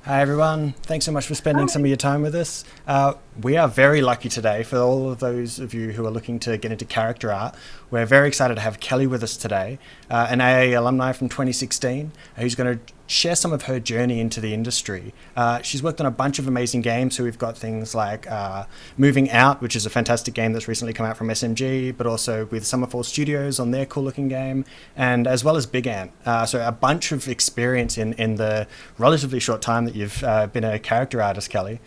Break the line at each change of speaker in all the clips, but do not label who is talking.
Hi everyone, thanks so much for spending some
Hi.
of your time with us. We are very lucky today for all of those of you who are looking to get into character art. We're very excited to have Kellie with us today, an AIE alumni from 2016, who's going to share some of her journey into the industry. She's worked on a bunch of amazing games, so we've got things like Moving Out, which is a fantastic game that's recently come out from SMG, but also with Summerfall Studios on their cool looking game, and as well as Big Ant. So a bunch of experience in the relatively short time that you've been a character artist, Kellie.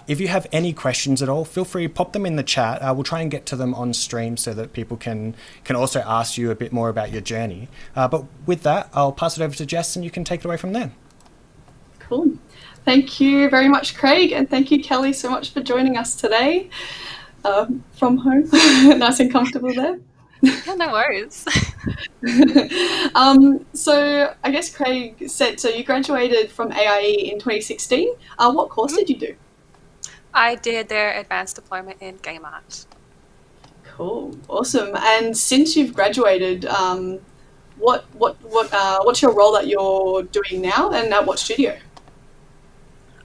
If you have any questions at all, feel free to pop them in the chat. We'll try and get to them on stream so that people can also ask you a bit more about your journey. But with that, I'll pass it over to Jess and you can take it away from there.
Cool. Thank you very much, Craig, and thank you, Kellie, so much for joining us today from home. Nice and comfortable there.
Yeah, no worries.
So I guess Craig said, so you graduated from AIE in 2016. What course
Mhm.
did you do?
I did their advanced diploma in game art.
Cool, awesome. And since you've graduated, what's your role that you're doing now, and at what studio?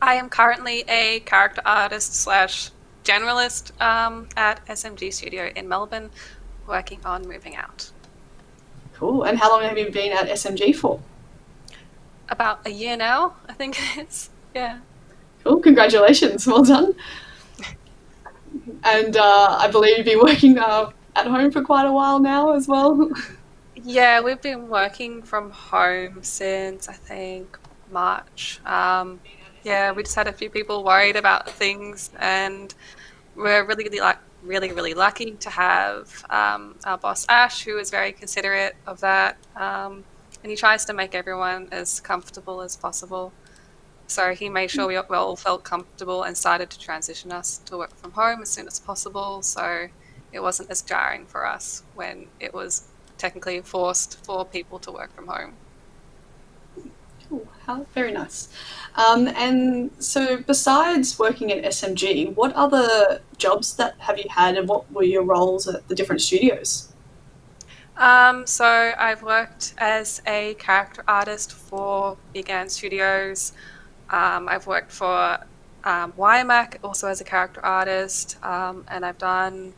I am currently a character artist slash generalist at SMG Studio in Melbourne, working on Moving Out.
Cool. And how long have you been at SMG for?
About a year now, I think it is. Yeah.
Cool, congratulations, well done. And I believe you've been working at home for quite a while now as well.
Yeah, we've been working from home since I think March. Yeah, we just had a few people worried about things, and we're really lucky to have our boss Ash, who is very considerate of that, and he tries to make everyone as comfortable as possible. So he made sure we all felt comfortable and started to transition us to work from home as soon as possible. So it wasn't as jarring for us when it was technically forced for people to work from home.
Cool, how very nice. And so, besides working at SMG, what other jobs that have you had, and what were your roles at the different studios?
So I've worked as a character artist for Big Ant Studios. I've worked for YMAC also as a character artist, and I've done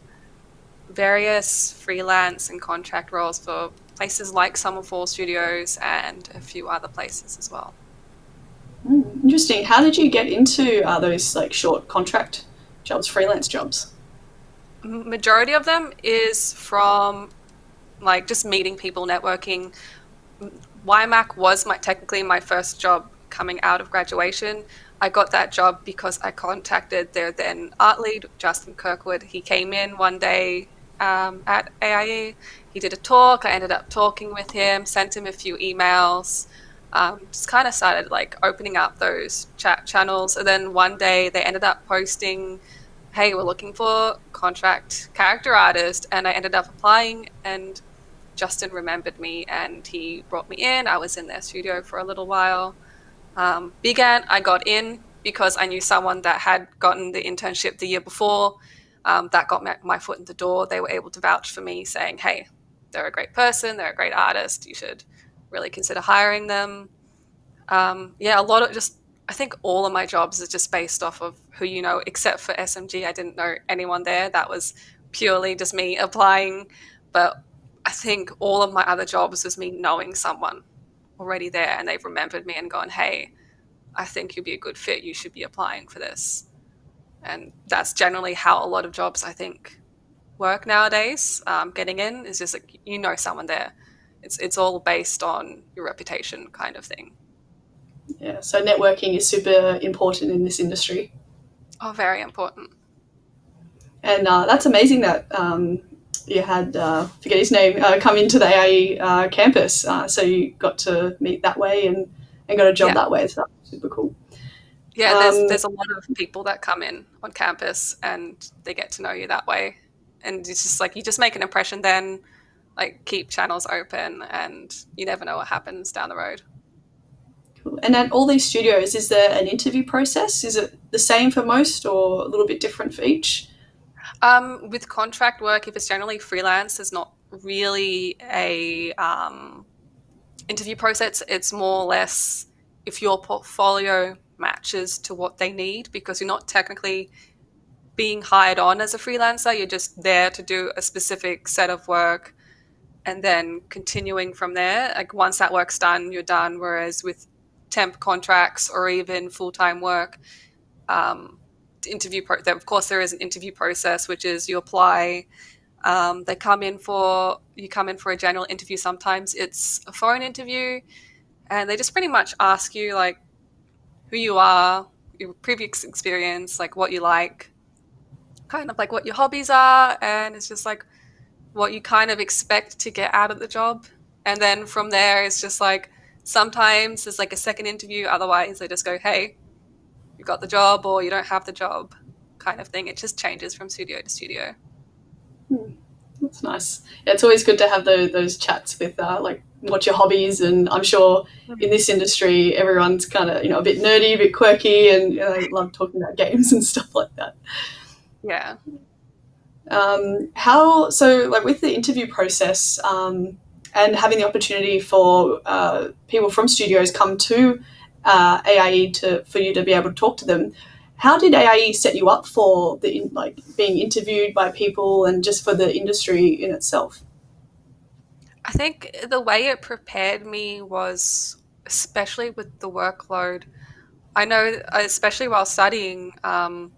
various freelance and contract roles for places like Summerfall Studios and a few other places as well.
Interesting. How did you get into those like short contract jobs, freelance jobs?
Majority of them is from like just meeting people, networking. YMAC was technically my first job coming out of graduation. I got that job because I contacted their then art lead, Justin Kirkwood. He came in one day at AIE. He did a talk. I ended up talking with him, sent him a few emails, just kind of started like opening up those chat channels. And then one day they ended up posting, hey, we're looking for contract character artist. And I ended up applying, and Justin remembered me and he brought me in. I was in their studio for a little while. Big Ant, I got in because I knew someone that had gotten the internship the year before. That got my foot in the door. They were able to vouch for me, saying, hey, they're a great person, they're a great artist, you should really consider hiring them. Yeah, a lot of just, I think all of my jobs is just based off of who you know, except for SMG. I didn't know anyone there. That was purely just me applying. But I think all of my other jobs was me knowing someone already there, and they've remembered me and gone, hey, I think you'd be a good fit. You should be applying for this. And that's generally how a lot of jobs, I think, work nowadays. Getting in is just like you know someone there. It's all based on your reputation, kind of thing.
Yeah, so networking is super important in this industry,
Oh, very important.
and that's amazing that you had forget his name come into the AIE campus, so you got to meet that way and got a job
Yeah,
that way. So that's super cool.
yeah.
Um,
There's a lot of people that come in on campus and they get to know you that way, and it's just like you just make an impression. Then, like keep channels open, and you never know what happens down the road.
cool. And at all these studios, is there an interview process? Is it the same for most, or a little bit different for each?
With contract work, if it's generally freelance, there's not really a interview process. It's more or less if your portfolio matches to what they need, because you're not technically being hired on as a freelancer. You're just there to do a specific set of work and then continuing from there. Like once that work's done, you're done. Whereas with temp contracts or even full-time work, of course there is an interview process, which is you apply. You come in for a general interview. Sometimes it's a phone interview, and they just pretty much ask you like who you are, your previous experience, like what you like, kind of like what your hobbies are, and it's just like what you kind of expect to get out of the job. And then from there, it's just like sometimes there's like a second interview. Otherwise, they just go, hey, you got the job or you don't have the job, kind of thing. It just changes from studio to studio.
That's nice. Yeah, it's always good to have those chats with like what's your hobbies, and I'm sure in this industry everyone's kind of a bit nerdy, a bit quirky, and they love talking about games and stuff like that.
Yeah.
Like with the interview process and having the opportunity for people from studios come to AIE for you to be able to talk to them, how did AIE set you up for being interviewed by people and just for the industry in itself?
I think the way it prepared me was, especially with the workload, I know, especially while studying, and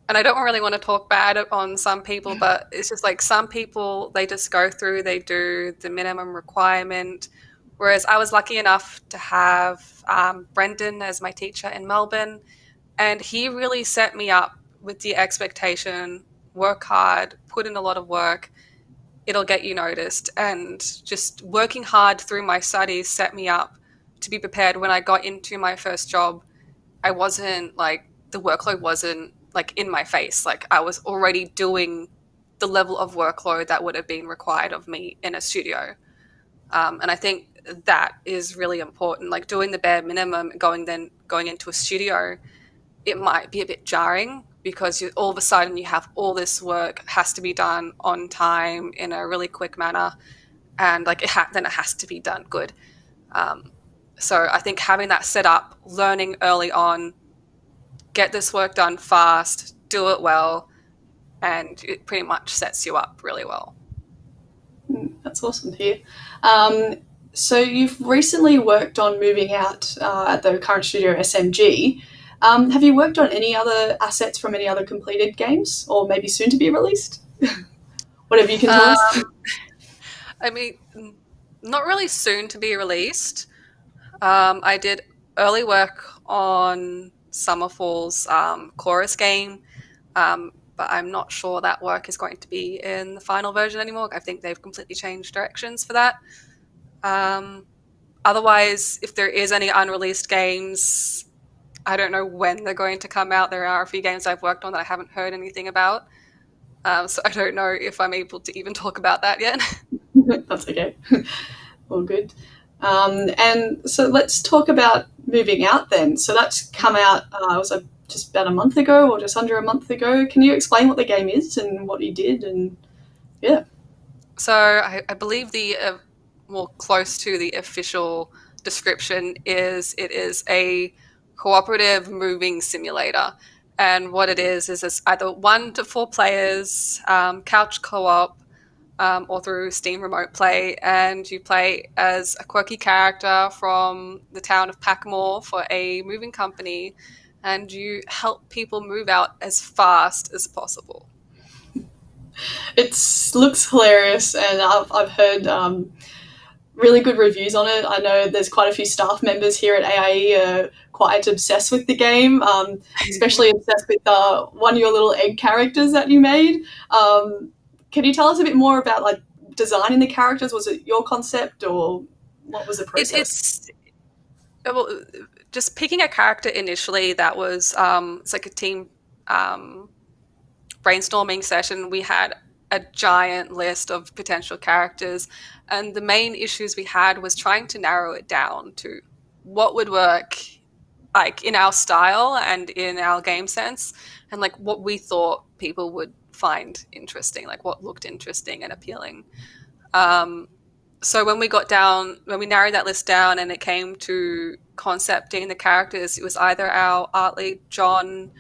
I don't really want to talk bad on some people, but it's just like some people, they just go through, they do the minimum requirement. Whereas I was lucky enough to have Brendan as my teacher in Melbourne, and he really set me up with the expectation, work hard, put in a lot of work, it'll get you noticed. And just working hard through my studies set me up to be prepared when I got into my first job. I wasn't like, the workload wasn't like in my face. Like I was already doing the level of workload that would have been required of me in a studio. And I think that is really important. Like doing the bare minimum, going into a studio, it might be a bit jarring because all of a sudden you have all this work has to be done on time in a really quick manner, and like then it has to be done good. So I think having that set up, learning early on, get this work done fast, do it well, and it pretty much sets you up really well.
That's awesome to hear. So you've recently worked on moving out at the current studio SMG. Have you worked on any other assets from any other completed games, or maybe soon to be released? Whatever you can tell us.
I mean, not really soon to be released. I did early work on Summerfall's chorus game, but I'm not sure that work is going to be in the final version anymore. I think they've completely changed directions for that. Otherwise, if there is any unreleased games, I don't know when they're going to come out. There are a few games I've worked on that I haven't heard anything about. So I don't know if I'm able to even talk about that yet.
That's okay. All good. And so let's talk about moving out then. So that's come out, was it just about a month ago or just under a month ago? Can you explain what the game is and what you did? And yeah.
So I believe more close to the official description is it is a cooperative moving simulator. And what it is it's either 1 to 4 players, couch co-op, or through Steam Remote Play, and you play as a quirky character from the town of Packmore for a moving company, and you help people move out as fast as possible.
It looks hilarious, and I've heard really good reviews on it. I know there's quite a few staff members here at AIE are quite obsessed with the game, especially obsessed with one of your little egg characters that you made. Can you tell us a bit more about like designing the characters? Was it your concept, or what was the process?
Well, just picking a character initially, that was it's like a team brainstorming session. We had a giant list of potential characters, and the main issues we had was trying to narrow it down to what would work like in our style and in our game sense, and like what we thought people would find interesting, like what looked interesting and appealing. So when we narrowed that list down and it came to concepting the characters, it was either our art lead, John,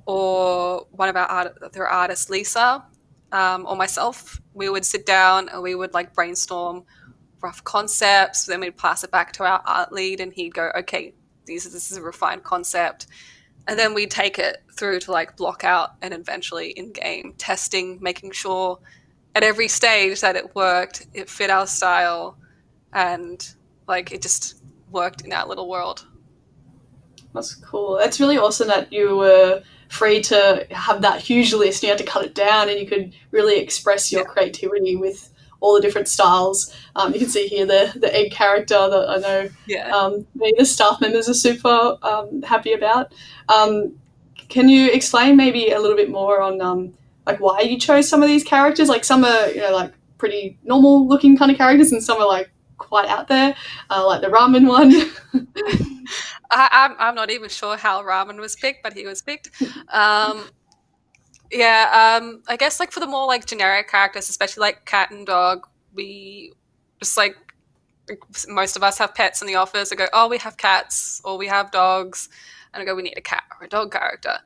or one of our other artists, Lisa, or myself. We would sit down and we would like brainstorm rough concepts. Then we'd pass it back to our art lead and he'd go, okay, this is a refined concept. And then we'd take it through to like block out and eventually in-game testing, making sure at every stage that it worked, it fit our style, and like it just worked in our little world.
That's cool. It's really awesome that you were free to have that huge list. You had to cut it down, and you could really express your creativity with all the different styles. You can see here the egg character that I know the staff members are super happy about. Can you explain maybe a little bit more on like why you chose some of these characters? Like some are like pretty normal looking kind of characters, and some are like quite out there, like the ramen one.
I'm not even sure how ramen was picked, but he was picked. I guess like for the more like generic characters, especially like cat and dog, we just like most of us have pets in the office. I go, oh, we have cats or we have dogs, and I go, we need a cat or a dog character.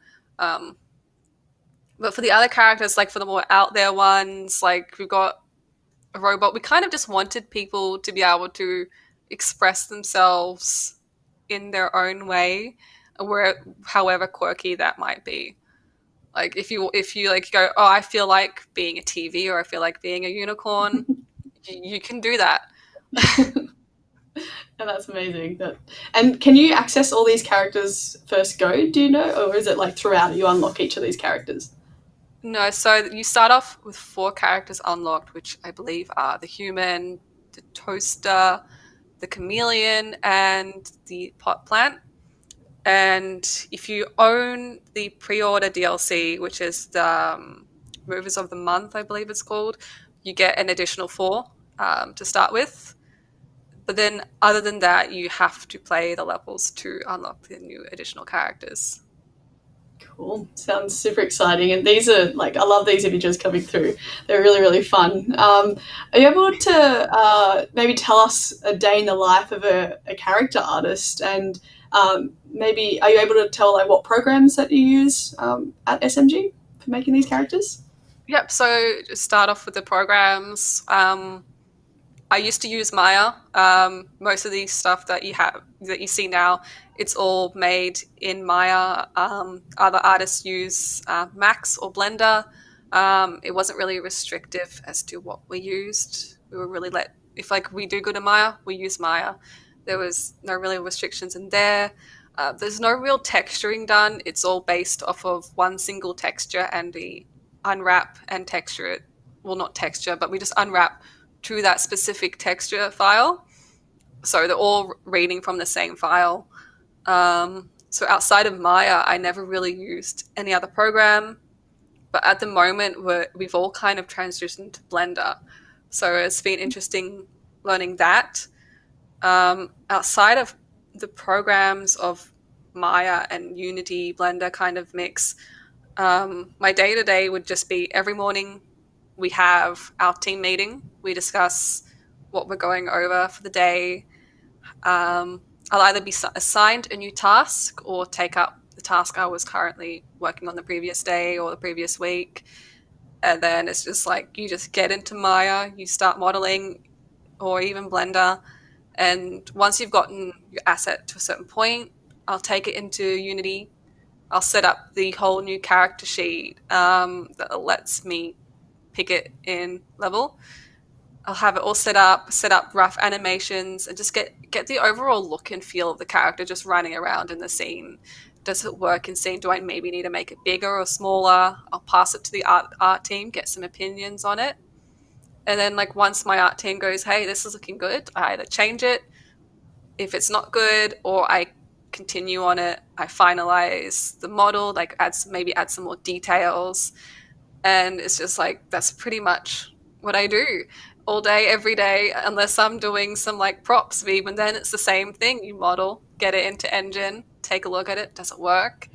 But for the other characters, like for the more out there ones, like we've got a robot. We kind of just wanted people to be able to express themselves in their own way, however quirky that might be. Like if you like go, oh, I feel like being a TV or I feel like being a unicorn, you can do that.
And that's amazing. And can you access all these characters first go, do you know? Or is it like throughout you unlock each of these characters?
No, so you start off with 4 characters unlocked, which I believe are the human, the toaster, the chameleon, and the pot plant. And if you own the pre-order DLC, which is the Movers of the Month, I believe it's called, you get an additional 4 to start with. But then other than that, you have to play the levels to unlock the new additional characters.
Cool. Sounds super exciting. And these are like, I love these images coming through. They're really, really fun. Are you able to maybe tell us a day in the life of a character artist? And maybe are you able to tell like what programs that you use at SMG for making these characters?
Yep. So just start off with the programs. I used to use Maya. Most of the stuff that you see now, it's all made in Maya. Other artists use Max or Blender. It wasn't really restrictive as to what we used. We were really if like we do good in Maya, we use Maya. There was no really restrictions in there. There's no real texturing done. It's all based off of one single texture, and we unwrap and texture it. Well, not texture, but we just unwrap to that specific texture file. So they're all reading from the same file. So outside of Maya, I never really used any other program. But at the moment, we've all kind of transitioned to Blender. So it's been interesting learning that. Outside of the programs of Maya and Unity, Blender kind of mix, my day-to-day would just be every morning we have our team meeting. We discuss what we're going over for the day. I'll either be assigned a new task or take up the task I was currently working on the previous day or the previous week. And then it's just like you just get into Maya, you start modeling, or even Blender. And once you've gotten your asset to a certain point, I'll take it into Unity. I'll set up the whole new character sheet that lets me pick it in level. I'll have it all set up rough animations, and just get the overall look and feel of the character just running around in the scene. Does it work in scene? Do I maybe need to make it bigger or smaller? I'll pass it to the art team, get some opinions on it. And then like once my art team goes, hey, this is looking good, I either change it if it's not good, or I continue on it. I finalize the model, like add some more details. And it's just like, that's pretty much what I do all day, every day, unless I'm doing some like props. Even then, it's the same thing. You model, get it into engine, take a look at it. Does it work?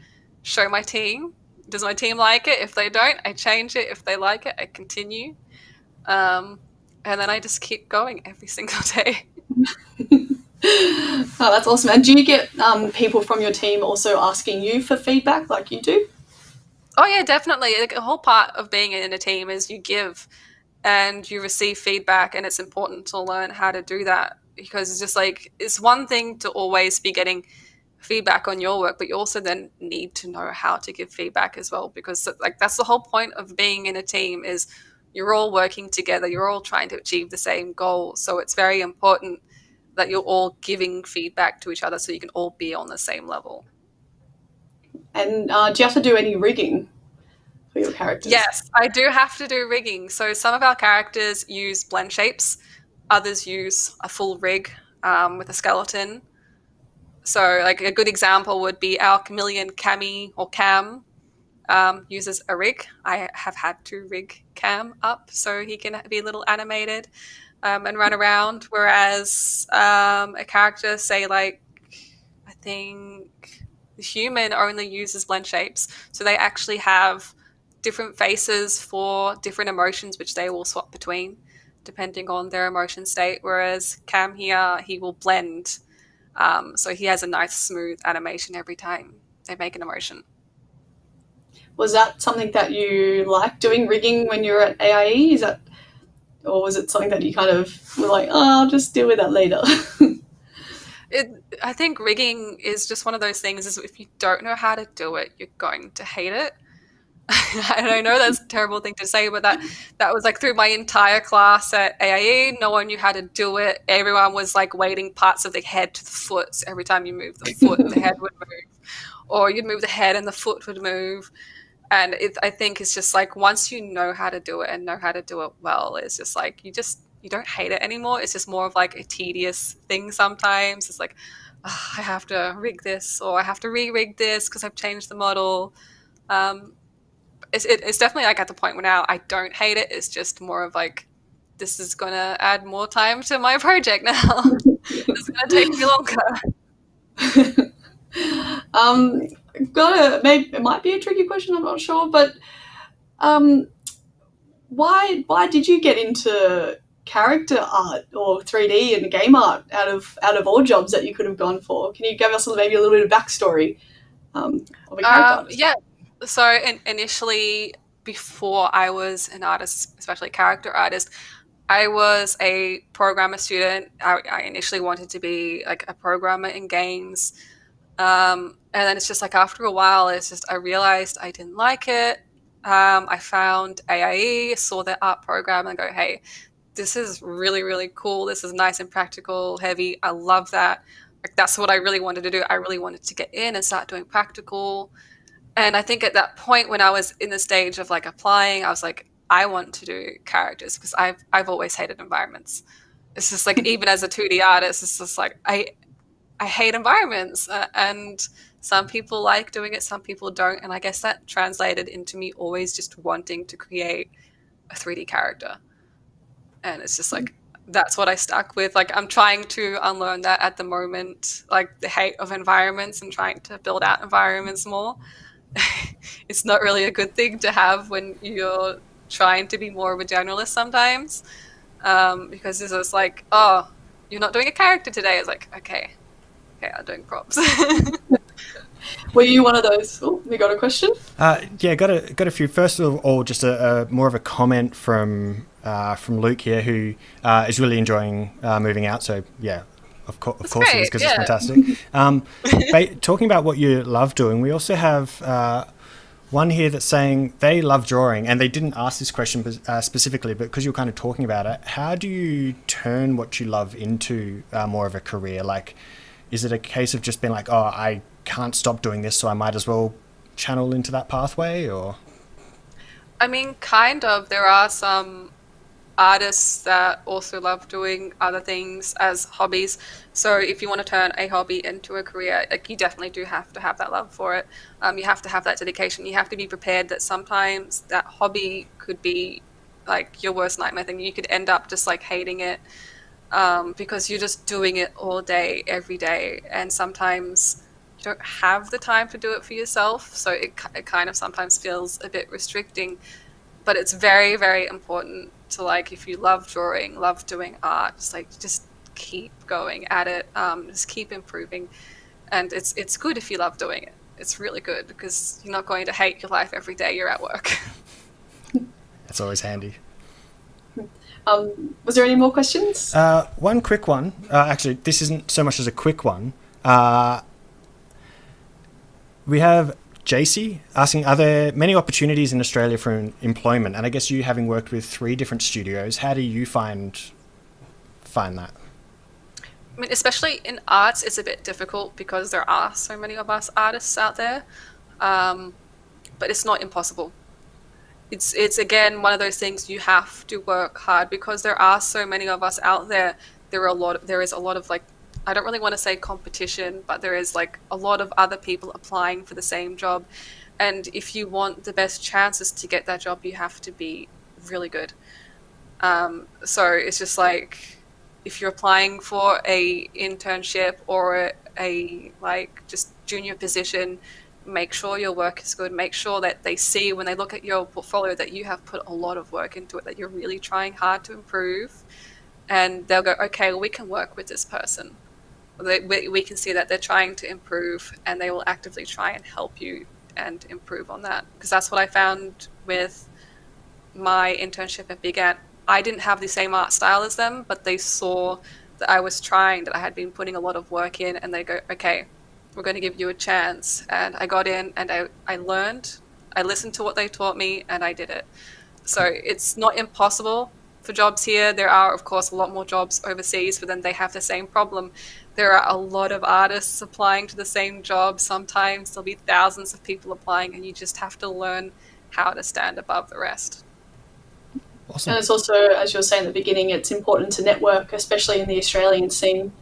Show my team. Does my team like it? If they don't, I change it. If they like it, I continue. and then I just keep going every single day.
Oh, that's awesome. And do you get people from your team also asking you for feedback like you do?
Oh yeah, definitely. Like, a whole part of being in a team is you give and you receive feedback, and it's important to learn how to do that, because it's just like, it's one thing to always be getting feedback on your work, but you also then need to know how to give feedback as well, because like that's the whole point of being in a team, is you're all working together, you're all trying to achieve the same goal. So it's very important that you're all giving feedback to each other so you can all be on the same level.
And do you have to do any rigging for your characters?
Yes, I do have to do rigging. So some of our characters use blend shapes, others use a full rig with a skeleton. So like a good example would be our chameleon Cammy or Cam uses a rig. I have had to rig Cam up so he can be a little animated and run around. Whereas a character, say like, I think the human only uses blend shapes. So they actually have different faces for different emotions, which they will swap between depending on their emotion state. Whereas Cam here, he will blend. So he has a nice smooth animation every time they make an emotion.
Was that something that you liked doing, rigging, when you were at AIE? Or was it something that you kind of were like, oh, I'll just deal with that later?
I think rigging is just one of those things, is if you don't know how to do it, you're going to hate it. And I know that's a terrible thing to say, but that was like through my entire class at AIE. No one knew how to do it. Everyone was like weighting parts of the head to the foot. So every time you move the foot, the head would move. Or you'd move the head and the foot would move. And I think it's just like, once you know how to do it and know how to do it well, it's just like you don't hate it anymore. It's just more of like a tedious thing sometimes. It's like, oh, I have to rig this, or I have to re-rig this because I've changed the model. It's definitely like at the point where now I don't hate it. It's just more of like, this is going to add more time to my project now. It's going to take me longer.
Maybe it might be a tricky question, I'm not sure, but why did you get into character art or 3D and game art out of all jobs that you could have gone for? Can you give us maybe a little bit of backstory of a character artist?
Yeah. So initially, before I was an artist, especially a character artist, I was a programmer student. I initially wanted to be like a programmer in games. And then it's just like, after a while, I realized I didn't like it. I found AIE, saw their art program, and go, hey, this is really, really cool. This is nice and practical, heavy. I love that. Like, that's what I really wanted to do. I really wanted to get in and start doing practical. And I think at that point, when I was in the stage of like applying, I was like, I want to do characters, because I've always hated environments. It's just like, even as a 2D artist, it's just like, I hate environments, and some people like doing it, some people don't. And I guess that translated into me always just wanting to create a 3D character. And it's just like, that's what I stuck with. Like, I'm trying to unlearn that at the moment, like the hate of environments, and trying to build out environments more. It's not really a good thing to have when you're trying to be more of a generalist sometimes, because it's just like, oh, you're not doing a character today. It's like, okay, I'm doing props.
Were you one of those? Oh, we got a question?
Yeah, got a few. First of all, just a more of a comment from Luke here, who is really enjoying moving out. So yeah, of course it is, because it's fantastic. Talking about what you love doing, we also have one here that's saying they love drawing, and they didn't ask this question specifically, but because you're kind of talking about it, how do you turn what you love into more of a career? Like, is it a case of just being like, oh, I can't stop doing this, so I might as well channel into that pathway? Or,
I mean, kind of. There are some artists that also love doing other things as hobbies. So if you want to turn a hobby into a career, like, you definitely do have to have that love for it. You have to have that dedication. You have to be prepared that sometimes that hobby could be like your worst nightmare thing. You could end up just like hating it, because you're just doing it all day, every day. And sometimes you don't have the time to do it for yourself. So it kind of sometimes feels a bit restricting. But it's very, very important to like, if you love drawing, love doing art, just keep going at it, just keep improving. And it's good if you love doing it. It's really good because you're not going to hate your life every day you're at work.
That's always handy.
Was there any more questions?
One quick one. Actually, this isn't so much as a quick one. We have JC asking, are there many opportunities in Australia for employment? And I guess you, having worked with 3 different studios, how do you find that?
I mean, especially in arts, it's a bit difficult because there are so many of us artists out there, but it's not impossible. It's again one of those things you have to work hard because there are so many of us out there. There is a lot of like, I don't really want to say competition, but there is like a lot of other people applying for the same job, and if you want the best chances to get that job, you have to be really good. So it's just like, if you're applying for a internship or a like just junior position, make sure your work is good. Make sure that they see when they look at your portfolio that you have put a lot of work into it, that you're really trying hard to improve, and they'll go, okay, well, we can work with this person. We can see that they're trying to improve, and they will actively try and help you and improve on that. Because that's what I found with my internship at Big Ant. I didn't have the same art style as them, but they saw that I was trying, that I had been putting a lot of work in, and they go, okay, we're going to give you a chance. And I got in and I learned, I listened to what they taught me, and I did it. So it's not impossible for jobs here. There are, of course, a lot more jobs overseas, but then they have the same problem. There are a lot of artists applying to the same job. Sometimes there'll be thousands of people applying, and you just have to learn how to stand above the rest.
Awesome.
And it's also, as you were saying at the beginning, it's important to network, especially in the Australian scene.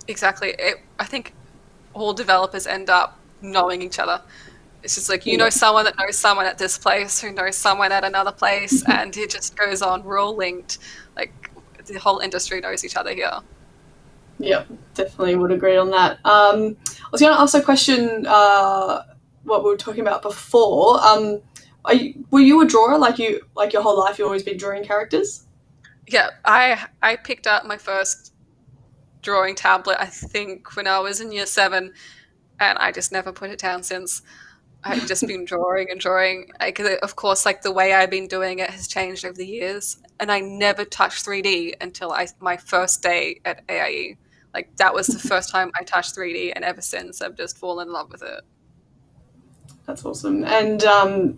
Exactly. I think all developers end up knowing each other. It's just like, you know someone that knows someone at this place who knows someone at another place, and it just goes on. We're all linked. Like, the whole industry knows each other here.
Yep, definitely would agree on that. I was going to ask a question, what we were talking about before. Were you a drawer? Like your whole life, you've always been drawing characters?
Yeah, I picked up my first drawing tablet, I think, when I was in year 7, and I just never put it down since. I've just been drawing and drawing. Of course, like, the way I've been doing it has changed over the years, and I never touched 3D until my first day at AIE. Like, that was the first time I touched 3D, and ever since I've just fallen in love with it.
That's awesome. And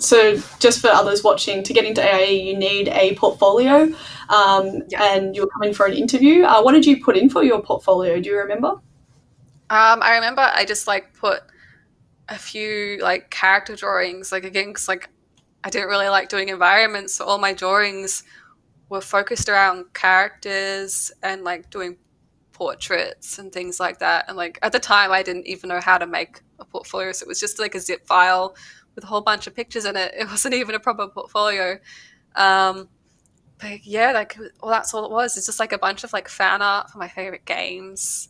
so just for others watching, to get into AIE, you need a portfolio, and you're coming for an interview. What did you put in for your portfolio? Do you remember?
I remember I just put a few character drawings, again, because I didn't really like doing environments, so all my drawings were focused around characters and doing portraits and things like that. And at the time I didn't even know how to make a portfolio, so it was just a zip file with a whole bunch of pictures in it. It wasn't even a proper portfolio. But yeah, well, that's all it was. It's just a bunch of fan art for my favorite games.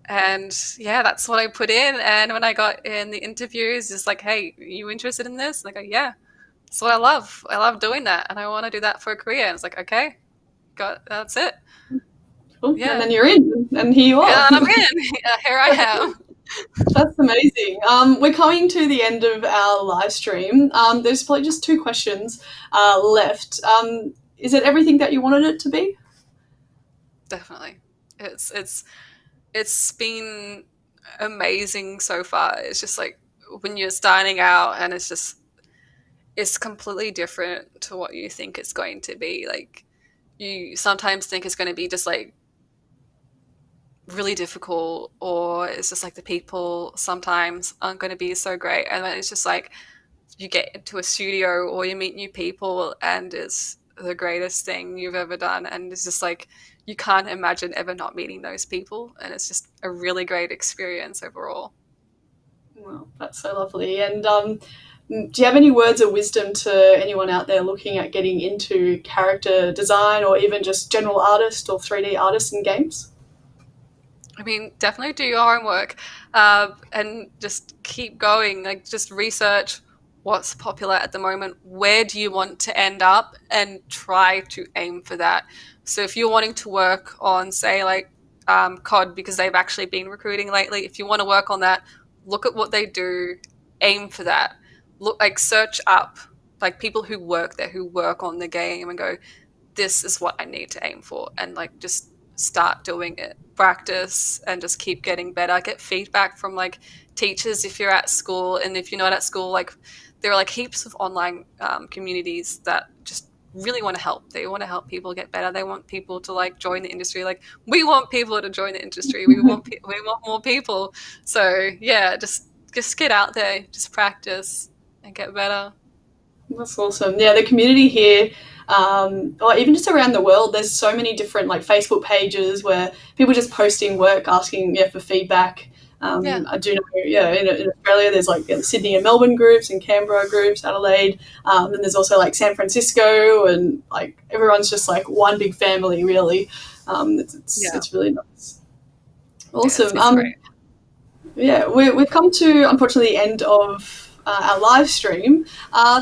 And yeah, that's what I put in. And when I got in the interviews, it's hey, are you interested in this? And I go, yeah, that's what I love. I love doing that, and I want to do that for a career. And it's okay, that's it.
Cool. Yeah. And then you're in, and here you are.
Yeah, and I'm in. Here I am.
That's amazing. We're coming to the end of our live stream. There's probably just 2 questions left. Is it everything that you wanted it to be?
Definitely. It's been amazing so far. It's just when you're starting out, and it's completely different to what you think it's going to be. You sometimes think it's going to be just really difficult, or it's just the people sometimes aren't going to be so great, and then it's just you get into a studio or you meet new people, and it's the greatest thing you've ever done, and it's just you can't imagine ever not meeting those people, and it's just a really great experience overall.
Well, that's so lovely. And do you have any words of wisdom to anyone out there looking at getting into character design, or even just general artist or 3D artist in games?
I mean, definitely do your homework, and just keep going. Just research what's popular at the moment, where do you want to end up, and try to aim for that. So if you're wanting to work on, say, like COD, because they've actually been recruiting lately, if you want to work on that, look at what they do, aim for that. Look, like, search up like people who work there, who work on the game, and go, this is what I need to aim for, and like just start doing it, practice, and just keep getting better. Get feedback from like teachers if you're at school, and if you're not at school, like there are like heaps of online communities that just really want to help. They want to help people get better. They want people to like join the industry. Like, we want people to join the industry. We want more people. So yeah, just get out there, just practice and get better.
That's awesome. Yeah, the community here, or even just around the world, there's so many different like Facebook pages where people just posting work, asking for feedback. I do know, in Australia, there's like the Sydney and Melbourne groups, and Canberra groups, Adelaide, and there's also like San Francisco, and like everyone's just like one big family, really. It's really nice. Awesome. We've come to, unfortunately, the end of our live stream.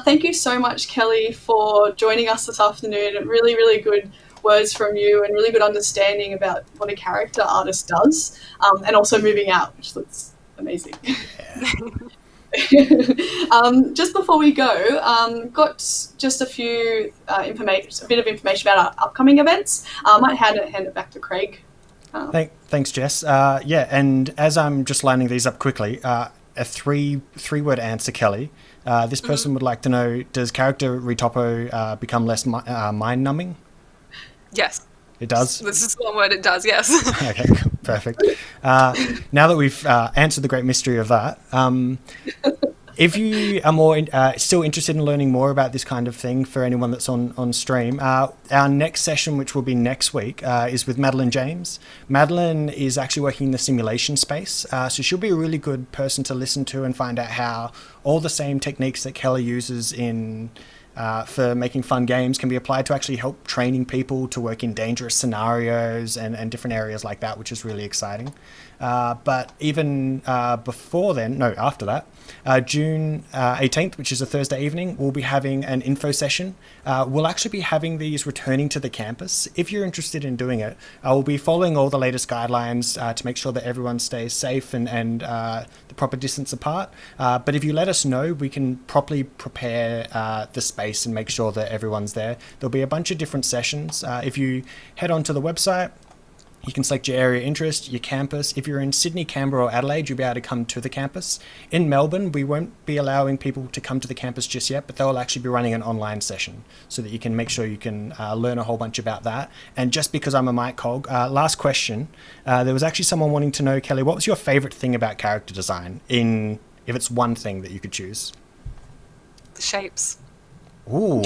Thank you so much, Kellie, for joining us this afternoon. Really, really good words from you, and really good understanding about what a character artist does, and also moving out, which looks amazing. Just before we go, got just a bit of information about our upcoming events. I might hand it back to Craig.
Thanks, Jess. And as I'm just lining these up quickly, a three-word answer, Kellie. This person would like to know, does character retopo become less mind-numbing? Yes. It does?
This is one word, it does, yes.
Okay, perfect. Now that we've answered the great mystery of that, if you are more still interested in learning more about this kind of thing, for anyone that's on stream, our next session, which will be next week, is with Madeline James. Madeline is actually working in the simulation space, so she'll be a really good person to listen to and find out how all the same techniques that Kellie uses for making fun games can be applied to actually help training people to work in dangerous scenarios and different areas like that, which is really exciting. But even after that, June 18th, which is a Thursday evening, we'll be having an info session. We'll actually be having these returning to the campus. If you're interested in doing it, we'll be following all the latest guidelines to make sure that everyone stays safe and the proper distance apart. But if you let us know, we can properly prepare the space and make sure that everyone's there. There'll be a bunch of different sessions. If you head onto the website, you can select your area of interest, your campus. If you're in Sydney, Canberra or Adelaide, you'll be able to come to the campus. In Melbourne, we won't be allowing people to come to the campus just yet, but they'll actually be running an online session so that you can make sure you can learn a whole bunch about that. And just because I'm a mic cog, last question. There was actually someone wanting to know, Kellie, what was your favourite thing about character design, if it's one thing that you could choose?
The shapes.
Ooh.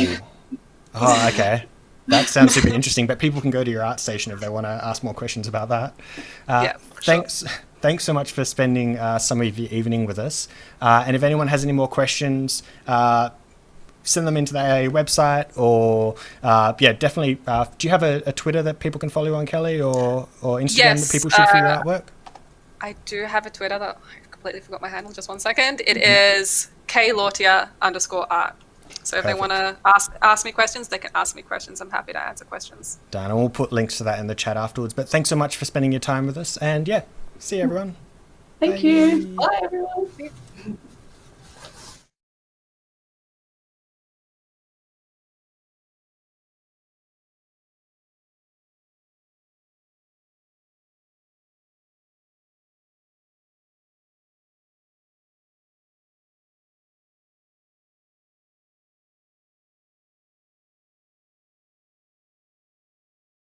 Oh, okay. That sounds super interesting, but people can go to your art station if they want to ask more questions about that. Thanks so much for spending some of your evening with us. And if anyone has any more questions, send them into the AIE website, or definitely. Do you have a Twitter that people can follow on, Kellie, or Instagram that people should for your artwork?
I do have a Twitter that I completely forgot my handle. Just one second. It is Kellie Lautier _art. So if Perfect. They want to ask me questions, they can ask me questions. I'm happy to answer questions.
Done. And we'll put links to that in the chat afterwards. But thanks so much for spending your time with us. And see you, everyone.
Thank you. Bye, everyone.